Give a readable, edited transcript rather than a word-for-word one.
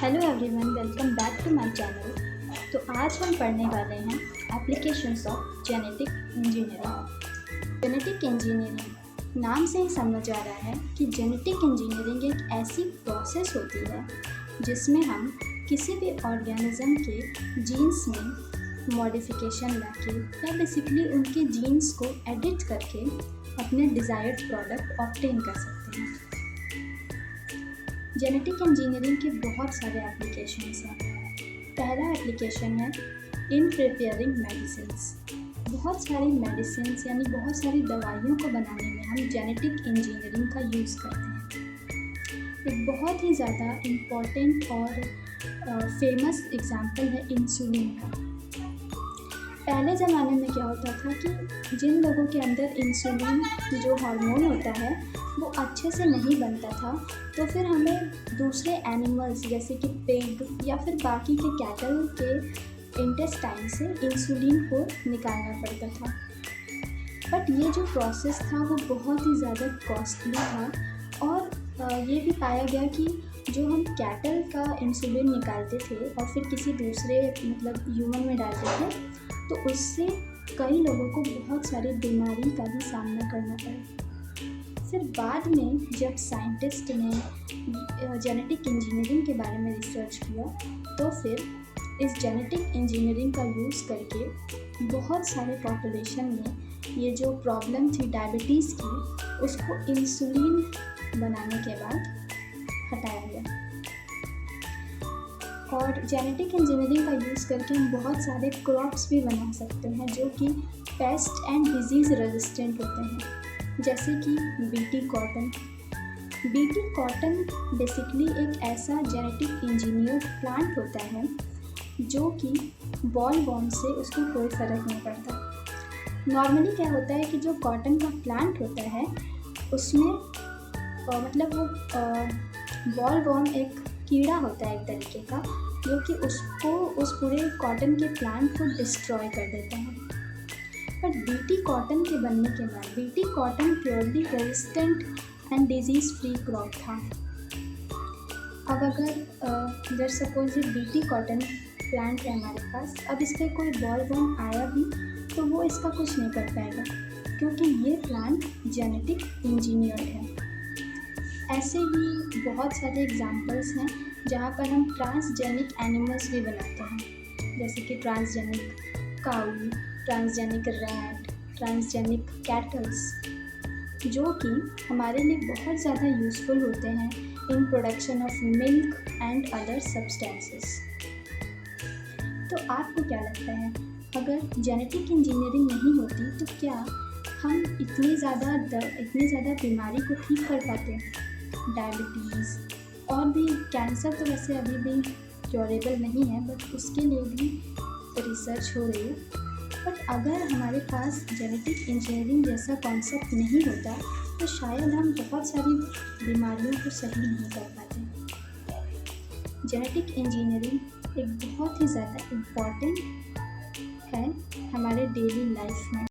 Hello everyone, welcome back to my channel. तो आज हम पढ़ने वाले हैं applications of genetic engineering. Genetic engineering नाम से ही समझ आ रहा है कि जेनेटिक इंजीनियरिंग एक ऐसी प्रोसेस होती है जिसमें हम किसी भी ऑर्गेनिज्म के जीन्स में मॉडिफिकेशन लाके या बेसिकली उनके जीन्स को एडिट करके अपने डिज़ायर्ड प्रोडक्ट ऑब्टेन कर सकते हैं। जेनेटिक इंजीनियरिंग के बहुत सारे एप्लीकेशंस हैं। पहला एप्लीकेशन है इन प्रिपेयरिंग मेडिसिन्स। बहुत सारी मेडिसिन्स यानी बहुत सारी दवाइयों को बनाने में हम जेनेटिक इंजीनियरिंग का यूज़ करते हैं। एक बहुत ही ज़्यादा इम्पॉर्टेंट और फेमस एग्जाम्पल है इंसुलिन का। पहले ज़माने में क्या होता था कि जिन लोगों के अंदर इंसुलिन जो हार्मोन होता है वो अच्छे से नहीं बनता था, तो फिर हमें दूसरे एनिमल्स जैसे कि पिग या फिर बाकी के कैटल के इंटेस्टाइन से इंसुलिन को निकालना पड़ता था। बट ये जो प्रोसेस था वो बहुत ही ज़्यादा कॉस्टली था और ये भी पाया गया कि जो हम कैटल का इंसुलिन निकालते थे और फिर किसी दूसरे ह्यूमन में डालते थे, तो उससे कई लोगों को बहुत सारी बीमारी का भी सामना करना पड़ा। फिर बाद में जब साइंटिस्ट ने जेनेटिक इंजीनियरिंग के बारे में रिसर्च किया, तो फिर इस जेनेटिक इंजीनियरिंग का यूज़ करके बहुत सारे पॉपुलेशन में ये जो प्रॉब्लम थी डायबिटीज़ की, उसको इंसुलिन बनाने के बाद हटाया गया। और जेनेटिक इंजीनियरिंग का यूज़ करके हम बहुत सारे क्रॉप्स भी बना सकते हैं जो कि पेस्ट एंड डिजीज़ रेजिस्टेंट होते हैं, जैसे कि BT cotton. BT cotton basically एक ऐसा जेनेटिक इंजीनियर्ड प्लांट होता है जो कि बॉल वॉर्म से उसको कोई फ़र्क नहीं पड़ता। नॉर्मली क्या होता है कि जो कॉटन का प्लांट होता है उसमें वो बॉल वॉर्म एक कीड़ा होता है एक तरीके का, जो कि उसको उस पूरे कॉटन के प्लांट को डिस्ट्रॉय कर देता है। बट बीटी कॉटन के बनने के बाद BT cotton purely resistant and disease free crop था। अब अगर सपोज ये बीटी कॉटन प्लांट है हमारे पास, अब इस पर कोई बॉल वॉर्म आया भी तो वो इसका कुछ नहीं कर पाएगा, क्योंकि ये प्लांट जेनेटिक इंजीनियर्ड है। ऐसे ही बहुत सारे एग्जांपल्स हैं जहाँ पर हम ट्रांसजेनिक एनिमल्स भी बनाते हैं, जैसे कि transgenic cow, transgenic rat, transgenic kettles, जो कि हमारे लिए बहुत ज़्यादा यूज़फुल होते हैं in production of milk and other substances. तो आपको क्या लगता है, अगर जेनेटिक इंजीनियरिंग नहीं होती तो क्या हम इतनी ज़्यादा बीमारी को ठीक कर पाते? डायबिटीज़ और भी कैंसर तो वैसे अभी भी क्योरेबल नहीं है, बट उसके लिए भी रिसर्च हो रही है। बट अगर हमारे पास जेनेटिक इंजीनियरिंग जैसा कॉन्सेप्ट नहीं होता तो शायद हम बहुत सारी बीमारियों को सही नहीं कर पाते। जेनेटिक इंजीनियरिंग एक बहुत ही ज़्यादा इम्पॉर्टेंट है हमारे डेली लाइफ में।